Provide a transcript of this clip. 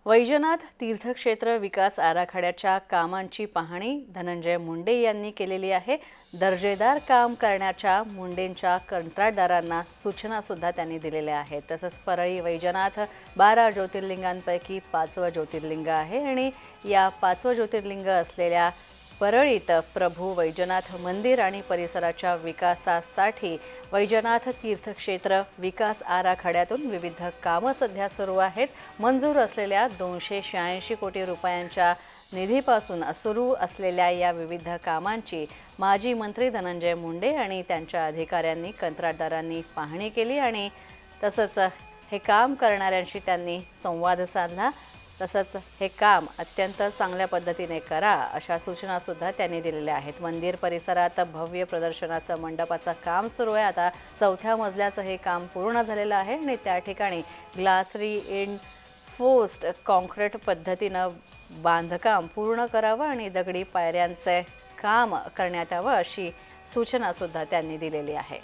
वैजनाथ तीर्थक्षेत्र विकास आराखड्याच्या कामांची पाहणी धनंजय मुंडे यांनी केलेली आहे। दर्जेदार काम करण्याच्या मुंडेंच्या कंत्राटदारांना सूचना सुद्धा त्यांनी दिलेल्या आहेत। तसंच परळी वैजनाथ 12 ज्योतिर्लिंगांपैकी 5वं ज्योतिर्लिंग आहे आणि या 5वं ज्योतिर्लिंग असलेल्या परळीत प्रभू वैजनाथ मंदिर आणि परिसराच्या विकासासाठी वैजनाथ तीर्थक्षेत्र विकास आराखड्यातून विविध कामं सध्या सुरू आहेत। मंजूर असलेल्या 286 कोटी रुपयांच्या निधीपासून सुरू असलेल्या या विविध कामांची माजी मंत्री धनंजय मुंडे आणि त्यांच्या अधिकाऱ्यांनी कंत्राटदारांनी पाहणी केली आणि तसंच हे काम करणाऱ्यांशी त्यांनी संवाद साधला। तसंच हे काम अत्यंत चांगल्या पद्धतीने करा अशा सूचना सुद्धा त्यांनी दिलेल्या आहेत। मंदिर परिसरात भव्य प्रदर्शनाचं मंडपाचं काम सुरू आहे। आता 4थ्या मजल्याचं हे काम पूर्ण झालेलं आहे आणि त्या ठिकाणी ग्लास रिइन्फोर्स्ड कॉन्क्रीट पद्धतीनं बांधकाम पूर्ण करावं आणि दगडी पायऱ्यांचे काम करण्यात यावं अशी सूचना सुद्धा त्यांनी दिलेली आहे।